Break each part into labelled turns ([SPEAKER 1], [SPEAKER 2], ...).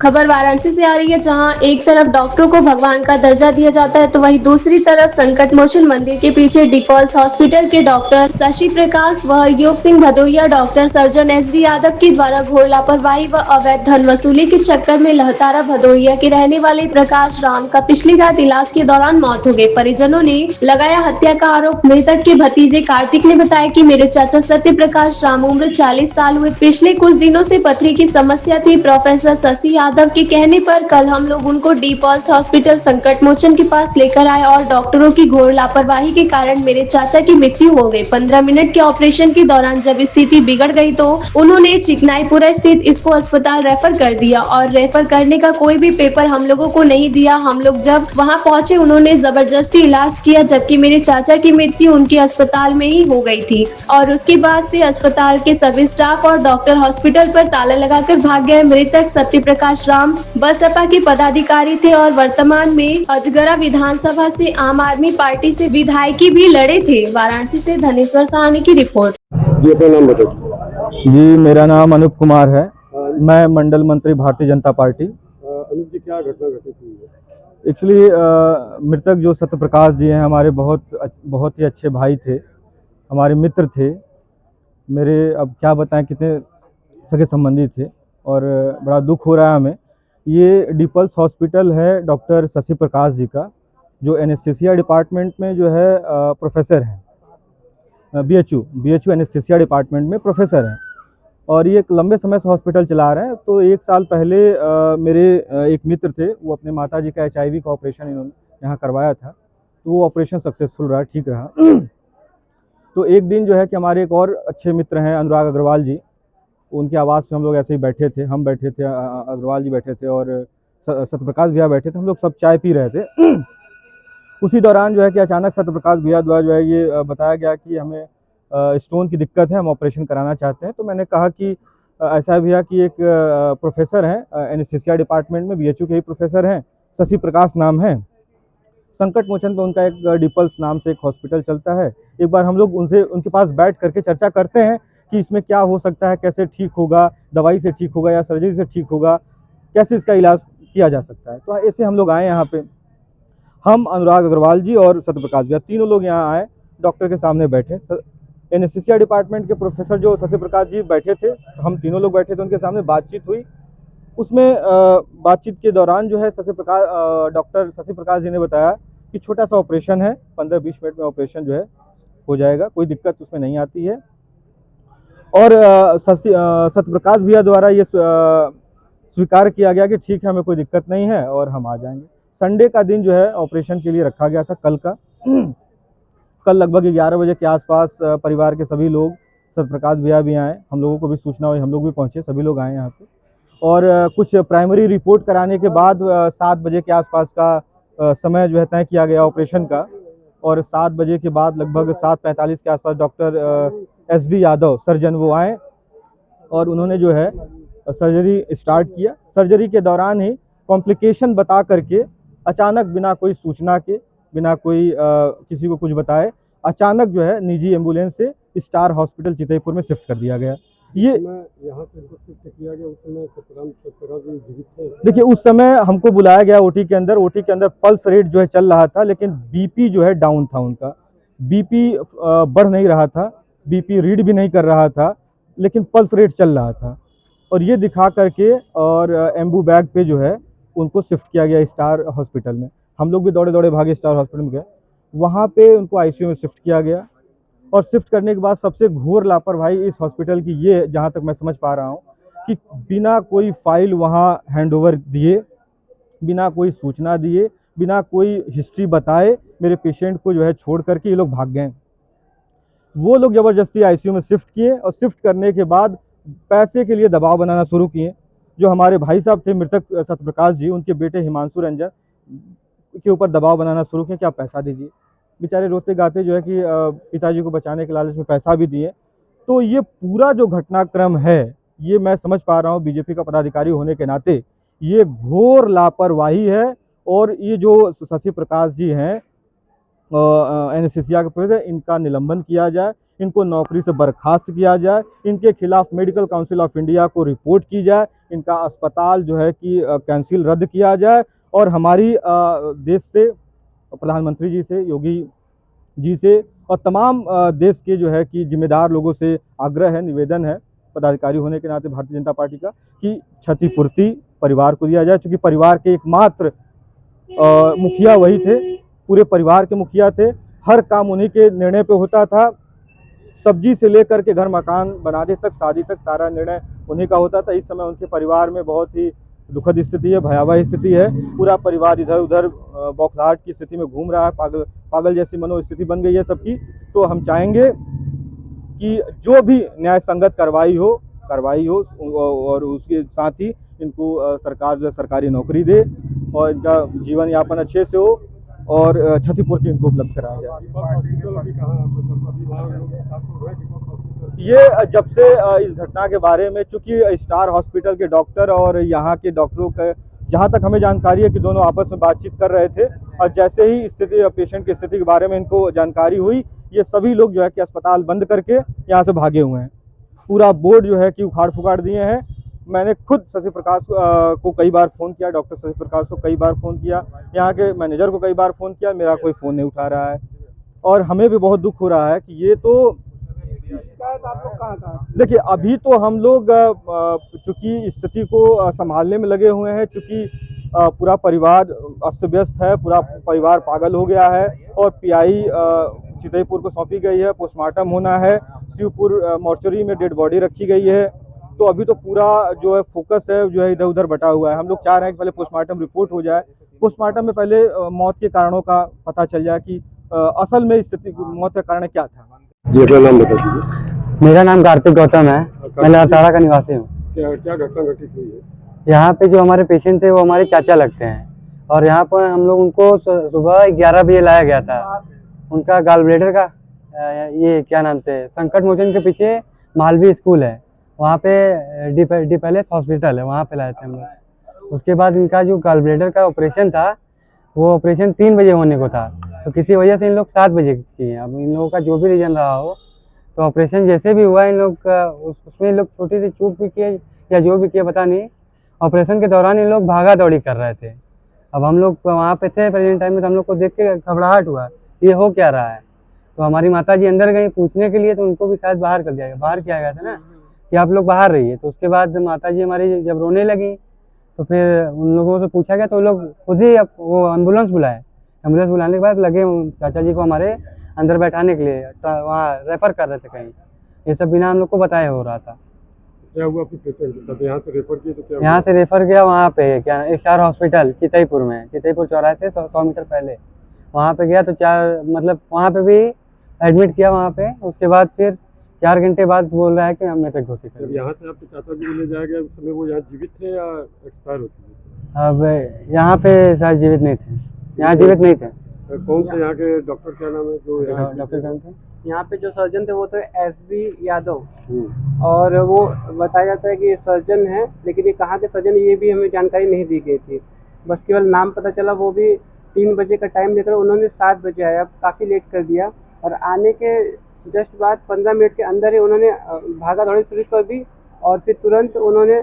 [SPEAKER 1] खबर वाराणसी से आ रही है, जहां एक तरफ डॉक्टरों को भगवान का दर्जा दिया जाता है, तो वहीं दूसरी तरफ संकट मोचन मंदिर के पीछे डिपॉल्स हॉस्पिटल के डॉक्टर शशि प्रकाश व यूप Singh Bhadauria doctor surgeon SB Yadav के द्वारा घोर लापरवाही व अवैध धन वसूली के चक्कर में लहतारा भदौरिया के रहने वाले प्रकाश राम का पिछली रात इलाज के दौरान मौत हो गई। परिजनों ने लगाया हत्या का आरोप। मृतक के भतीजे कार्तिक ने बताया कि मेरे चाचा सत्य प्रकाश राम उम्र 40 साल हुए, पिछले कुछ दिनों से पथरी की समस्या थी। प्रोफेसर शशि यादव के कहने पर कल हम लोग उनको डीपॉल्स हॉस्पिटल संकट मोचन के पास लेकर आए और डॉक्टरों की घोर लापरवाही के कारण मेरे चाचा की मृत्यु हो गई। 15 मिनट के ऑपरेशन के दौरान जब स्थिति बिगड़ गई तो उन्होंने चिकनाईपुरा स्थित इसको अस्पताल रेफर कर दिया और रेफर करने का कोई भी पेपर हम लोगों को नहीं दिया। हम लोग जब वहां पहुंचे उन्होंने जबरदस्ती इलाज किया, जबकि मेरे चाचा की मृत्यु उनके अस्पताल में ही हो गई थी और उसके बाद से अस्पताल के सभी स्टाफ और डॉक्टर हॉस्पिटल पर ताला लगाकर भाग गए। मृतक सत्य प्रकाश राम बसपा के पदाधिकारी थे और वर्तमान में अजगरा विधानसभा से आम आदमी पार्टी से विधायकी भी लड़े थे। वाराणसी से धनेश्वर साहनी की रिपोर्ट।
[SPEAKER 2] जी अपना नाम बताओ।
[SPEAKER 3] जी मेरा नाम अनूप कुमार है। मैं मंडल मंत्री भारतीय जनता पार्टी।
[SPEAKER 2] अनूप जी क्या घटना घटित हुई है?
[SPEAKER 3] एक्चुअली मृतक जो सत्य प्रकाश जी हैं हमारे बहुत ही अच्छे भाई थे, हमारे मित्र थे। मेरे अब क्या बताएं कितने सगे संबंधी थे और बड़ा दुख हो रहा है हमें। ये डीपल्स हॉस्पिटल है डॉक्टर शशि प्रकाश जी का, जो एनेस्थीसिया डिपार्टमेंट में जो है प्रोफेसर हैं, बीएचयू एनेस्थीसिया डिपार्टमेंट में प्रोफेसर हैं और ये एक लंबे समय से हॉस्पिटल चला रहे हैं। तो एक साल पहले मेरे एक मित्र थे, वो अपने माताजी का HIV का ऑपरेशन इन्होंने यहाँ करवाया था, तो वो ऑपरेशन सक्सेसफुल रहा, ठीक रहा। तो एक दिन जो है कि हमारे एक और अच्छे मित्र हैं अनुराग अग्रवाल जी, उनके आवास में हम लोग ऐसे ही बैठे थे, हम बैठे थे, अग्रवाल जी बैठे थे और सत्यप्रकाश भैया बैठे थे, हम लोग सब चाय पी रहे थे। उसी दौरान जो है कि अचानक सत्यप्रकाश भैया द्वारा जो है ये बताया गया कि हमें स्टोन की दिक्कत है, हम ऑपरेशन कराना चाहते हैं। तो मैंने कहा कि ऐसा है भैया कि एक प्रोफेसर हैं एनेस्थीसिया डिपार्टमेंट में, BHU के ही प्रोफेसर हैं, शशि प्रकाश नाम है, संकट मोचन पे उनका एक डीपल्स नाम से एक हॉस्पिटल चलता है। एक बार हम लोग उनके पास बैठ करके चर्चा करते हैं कि इसमें क्या हो सकता है, कैसे ठीक होगा, दवाई से ठीक होगा या सर्जरी से ठीक होगा, कैसे इसका इलाज किया जा सकता है। तो ऐसे हम लोग आए यहाँ पे, हम अनुराग अग्रवाल जी और सत्यप्रकाश भैया तीनों लोग यहाँ आए, डॉक्टर के सामने बैठे। एनेस्थीसिया डिपार्टमेंट के प्रोफेसर जो शशि प्रकाश जी बैठे थे, हम तीनों लोग बैठे थे, उनके सामने बातचीत हुई। उसमें बातचीत के दौरान जो है डॉक्टर शशि प्रकाश जी ने बताया कि छोटा सा ऑपरेशन है, 15-20 मिनट में ऑपरेशन जो है हो जाएगा, कोई दिक्कत उसमें नहीं आती है। और सत्यप्रकाश भैया द्वारा ये स्वीकार किया गया कि ठीक है, हमें कोई दिक्कत नहीं है और हम आ जाएंगे। संडे का दिन जो है ऑपरेशन के लिए रखा गया था, कल का। कल लगभग 11 बजे के आसपास परिवार के सभी लोग, सत्यप्रकाश भैया भी आए, हम लोगों को भी सूचना हुई, हम लोग भी पहुँचे, सभी लोग आए यहाँ पे। और कुछ प्राइमरी रिपोर्ट कराने के बाद 7 बजे के आसपास का समय जो है तय किया गया ऑपरेशन का। और 7 बजे के बाद लगभग 7:45 के आसपास डॉक्टर SB यादव सर्जन वो आए और उन्होंने जो है सर्जरी स्टार्ट किया। सर्जरी के दौरान ही कॉम्प्लिकेशन बता करके अचानक बिना कोई सूचना के, बिना कोई किसी को कुछ बताए, अचानक जो है निजी एम्बुलेंस से स्टार हॉस्पिटल चितईपुर में शिफ्ट कर दिया गया। ये
[SPEAKER 2] यहाँ से इनको शिफ्ट किया गया, उस समय सत्यप्रकाश जी जीवित थे?
[SPEAKER 3] देखिए, उस समय हमको बुलाया गया OT के अंदर पल्स रेट जो है चल रहा था, लेकिन BP जो है डाउन था उनका, BP बढ़ नहीं रहा था, BP रीड भी नहीं कर रहा था, लेकिन पल्स रेट चल रहा था। और ये दिखा करके और एम्बू बैग पे जो है उनको शिफ्ट किया गया स्टार हॉस्पिटल में। हम लोग भी दौड़े दौड़े भागे स्टार हॉस्पिटल में गए, वहाँ पे उनको ICU में शिफ्ट किया गया। और शिफ्ट करने के बाद सबसे घोर लापरवाही इस हॉस्पिटल की ये, जहाँ तक मैं समझ पा रहा हूँ, कि बिना कोई फाइल वहाँ हैंडओवर दिए, बिना कोई सूचना दिए, बिना कोई हिस्ट्री बताए मेरे पेशेंट को जो है छोड़ करके ये लोग भाग गए। वो लोग ज़बरदस्ती ICU में शिफ्ट किए और शिफ्ट करने के बाद पैसे के लिए दबाव बनाना शुरू किए। जो हमारे भाई साहब थे मृतक सत्यप्रकाश जी, उनके बेटे हिमांशु रंजन के ऊपर दबाव बनाना शुरू किया कि आप पैसा दीजिए। बेचारे रोते गाते जो है कि पिताजी को बचाने के लालच में पैसा भी दिए। तो ये पूरा जो घटनाक्रम है, ये मैं समझ पा रहा हूँ BJP का पदाधिकारी होने के नाते ये घोर लापरवाही है। और ये जो शशि प्रकाश जी हैं एनेस्थीसिया के प्रोफेसर, इनका निलंबन किया जाए, इनको नौकरी से बर्खास्त किया जाए, इनके खिलाफ मेडिकल काउंसिल ऑफ इंडिया को रिपोर्ट की जाए, इनका अस्पताल जो है कि कैंसिल रद्द किया जाए और हमारी देश से, प्रधानमंत्री जी से, योगी जी से और तमाम देश के जो है कि जिम्मेदार लोगों से आग्रह है, निवेदन है पदाधिकारी होने के नाते भारतीय जनता पार्टी का, कि क्षतिपूर्ति परिवार को दिया जाए, क्योंकि परिवार के एकमात्र मुखिया वही थे, पूरे परिवार के मुखिया थे, हर काम उन्हीं के निर्णय पे होता था, सब्जी से लेकर के घर मकान बनाने तक, शादी तक, सारा निर्णय उन्हीं का होता था। इस समय उनके परिवार में बहुत ही दुखद स्थिति है, भयावह स्थिति है, पूरा परिवार इधर उधर बौखलाहट की स्थिति में घूम रहा है, पागल जैसी मनोस्थिति बन गई है सबकी। तो हम चाहेंगे कि जो भी न्याय संगत कार्रवाई हो और उसके साथ ही इनको सरकार जो है सरकारी नौकरी दे और इनका जीवन यापन अच्छे से हो और क्षतिपूर्ति इनको उपलब्ध कराया जाए। ये जब से इस घटना के बारे में, चूंकि स्टार हॉस्पिटल के डॉक्टर और यहाँ के डॉक्टरों का, जहाँ तक हमें जानकारी है कि दोनों आपस में बातचीत कर रहे थे और जैसे ही स्थिति, पेशेंट की स्थिति के बारे में इनको जानकारी हुई, ये सभी लोग जो है कि अस्पताल बंद करके यहाँ से भागे हुए हैं, पूरा बोर्ड जो है कि उखाड़ फुखाड़ दिए हैं। मैंने खुद शशि प्रकाश को कई बार फ़ोन किया, डॉक्टर शशि प्रकाश को कई बार फ़ोन किया, यहाँ के मैनेजर को कई बार फ़ोन किया, मेरा कोई फ़ोन नहीं उठा रहा है और हमें भी बहुत दुख हो रहा है कि ये तो देखिए, अभी तो हम लोग चूँकि स्थिति को संभालने में लगे हुए हैं, चूँकि पूरा परिवार अस्त व्यस्त है, पूरा परिवार पागल हो गया है और पीआई चितईपुर को सौंपी गई है, पोस्टमार्टम होना है, शिवपुर मॉर्चरी में डेड बॉडी रखी गई है। तो अभी तो पूरा जो है फोकस है जो है इधर उधर बटा हुआ है। हम लोग चाह रहे हैं कि पहले पोस्टमार्टम रिपोर्ट हो जाए, पोस्टमार्टम में पहले मौत के कारणों का पता चल जाए कि असल में स्थिति मौत का कारण क्या था।
[SPEAKER 2] जी, अपना नाम बता दीजिए।
[SPEAKER 4] मेरा नाम कार्तिक गौतम है, मैं लाताड़ा का निवासी हूँ।
[SPEAKER 2] क्या घटना घटित हुई है?
[SPEAKER 4] यहाँ पे जो हमारे पेशेंट थे वो हमारे चाचा लगते हैं और यहाँ पर हम लोग उनको सुबह 11 बजे लाया गया था। उनका गॉल ब्लैडर का ये क्या नाम से संकट मोचन के पीछे मालवी स्कूल है, वहाँ पे डी पैलेस हॉस्पिटल है, वहाँ पे लाए थे हम लोग। उसके बाद इनका जो गॉल ब्लैडर का ऑपरेशन था वो ऑपरेशन 3 बजे होने को था, तो किसी वजह से इन लोग 7 बजे किए। अब इन लोगों का जो भी रीजन रहा हो, तो ऑपरेशन जैसे भी हुआ इन लोग का, उसमें इन लोग छोटी सी चूक भी किए या जो भी किए पता नहीं। ऑपरेशन के दौरान इन लोग भागा दौड़ी कर रहे थे। अब हम लोग वहाँ पे थे प्रेजेंट टाइम में, तो हम लोग को देख के घबराहट हुआ, ये हो क्या रहा है। तो हमारी माता जी अंदर गई पूछने के लिए, तो उनको भी शायद बाहर किया गया था ना कि आप लोग बाहर रहिए। तो उसके बाद माता जी हमारी जब रोने लगी तो फिर उन लोगों से पूछा गया, तो लोग खुद ही वो एम्बुलेंस बुलाए। एम्बुलेंस बुलाने के बाद लगे चाचा जी को हमारे अंदर बैठाने के लिए, वहाँ रेफर कर रहे थे कहीं। ये सब बिना हम लोग को बताए हो रहा था।
[SPEAKER 2] क्या हुआ आपके पेशेंट के साथ? यहाँ से रेफर किए तो क्या
[SPEAKER 4] यहाँ से रेफर किया वहाँ पे क्या स्टार हॉस्पिटल चितईपुर में, चितईपुर चौराहे से 100 मीटर पहले वहाँ पे गया। तो वहाँ पे भी एडमिट किया वहाँ पे। उसके बाद फिर 4 घंटे बाद बोल रहा है कि हमने तक घोषित कर दिया।
[SPEAKER 2] यहाँ से आपके चाचा जी को ले जाया गया, उस समय वो यहाँ जीवित थे या एक्सपायर हो चुके?
[SPEAKER 4] अब यहाँ पे शायद जीवित नहीं थे, यहाँ जीवित नहीं थे।
[SPEAKER 2] कौन से यहाँ के डॉक्टर, क्या नाम है जो
[SPEAKER 4] डॉक्टर कौन थे?
[SPEAKER 5] यहाँ पे जो सर्जन थे वो तो एसबी यादव, और वो बताया जाता है कि ये सर्जन है, लेकिन ये कहाँ के सर्जन ये भी हमें जानकारी नहीं दी गई थी, बस केवल नाम पता चला। वो भी 3 बजे का टाइम देकर उन्होंने 7 बजे आया, काफ़ी लेट कर दिया। और आने के जस्ट बाद 15 मिनट के अंदर ही उन्होंने भागा दौड़ी शुरू कर दी और फिर तुरंत उन्होंने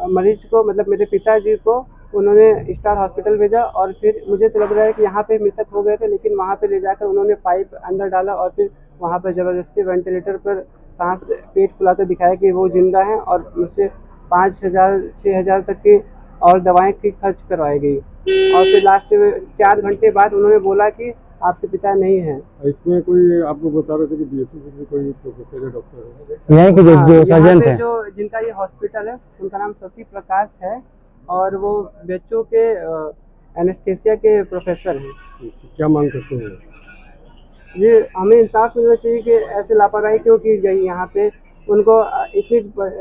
[SPEAKER 5] मरीज को, मतलब मेरे पिताजी को, उन्होंने स्टार हॉस्पिटल भेजा। और फिर मुझे तो लग रहा है कि यहाँ पे मृतक हो गए थे, लेकिन वहाँ पे ले जाकर उन्होंने पाइप अंदर डाला और फिर वहाँ पर ज़बरदस्ती वेंटिलेटर पर सांस पेट फुलाते दिखाया कि वो जिंदा हैं, और मुझसे 5,000-6,000 तक की और दवाएं की खर्च करवाई गई। और फिर लास्ट में 4 घंटे बाद उन्होंने बोला कि आपके पिता नहीं हैं।
[SPEAKER 2] इसमें कोई आप लोग बता रहे थे कि बीएचयू में कोई प्रोफेसर है, डॉक्टर है?
[SPEAKER 4] यहीं के जो सर्जन थे,
[SPEAKER 5] जो जिनका ये हॉस्पिटल है उनका नाम शशि प्रकाश है और वो बीएचयू के एनेस्थेसिया के प्रोफेसर हैं।
[SPEAKER 2] क्या मांग करते हैं?
[SPEAKER 5] ये हमें इंसाफ मिलना चाहिए कि ऐसे लापरवाही क्यों की गई। यहाँ पे उनको इतनी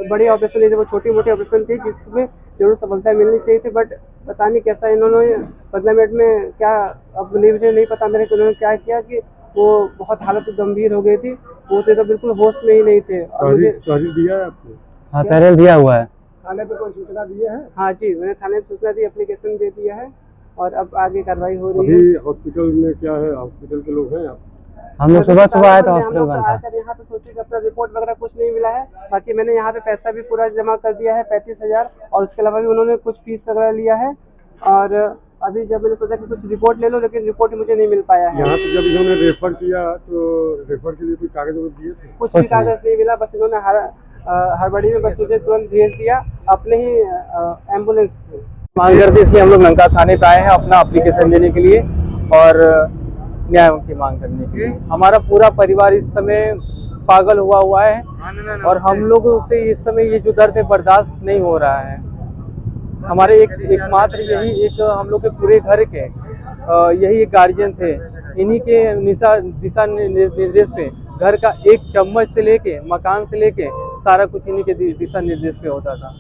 [SPEAKER 5] बड़ी ऑपरेशन नहीं थी, वो छोटी मोटी ऑपरेशन थी जिसमें जरूर सफलता मिलनी चाहिए थी, बट पता नहीं कैसा इन्होंने 15 मिनट में क्या, अब मुझे नहीं पता मेरे को उन्होंने क्या किया कि वो बहुत हालत गंभीर हो गई थी। वो तो बिल्कुल होश में ही नहीं थे। और मुझे
[SPEAKER 2] तहरीर दिया है आपने?
[SPEAKER 4] हाँ तहरीर दिया हुआ है।
[SPEAKER 5] थाने पे कोई सूचना दिए है? हाँ जी, मैंने थाने पे सूचना दी, एप्लीकेशन दे दिया है और अब आगे कार्रवाई हो रही है।
[SPEAKER 2] अभी हॉस्पिटल में क्या है, हॉस्पिटल के लोग हैं आप?
[SPEAKER 4] हम लोग सुबह सुबह आए तो हॉस्पिटल बंद था।
[SPEAKER 5] यहाँ पे सोचे कि अपना रिपोर्ट वगैरह कुछ नहीं मिला है। बाकी मैंने यहाँ पे पैसा भी पूरा जमा कर दिया है 35,000, और उसके अलावा भी उन्होंने कुछ फीस वगैरह लिया है। और अभी जब मैंने सोचा कि कुछ रिपोर्ट ले लो, लेकिन रिपोर्ट मुझे नहीं मिल पाया है।
[SPEAKER 2] यहाँ पे जब इन्होंने रेफर किया तो रेफर के लिए कोई कागज वगैरह दिए थे?
[SPEAKER 5] कुछ भी कागज नहीं मिला, बस इन्होंने हड़बड़ी में बस मुझे तुरंत भेज दिया अपने ही एम्बुलेंस से।
[SPEAKER 6] मांग करते इसलिए हम लोग नंका थाने पे आए हैं अपना एप्लीकेशन देने के लिए और न्याय की मांग करने के लिए। हमारा पूरा परिवार इस समय पागल हुआ है और हम लोग से इस समय ये जो दर्द है बर्दाश्त नहीं हो रहा है। हमारे एकमात्र यही एक हम लोग के पूरे घर के यही एक गार्जियन थे, इन्हीं के दिशा निर्देश पे घर का एक चम्मच से लेके मकान से लेके सारा कुछ इन्हीं के दिशा निर्देश पे होता था।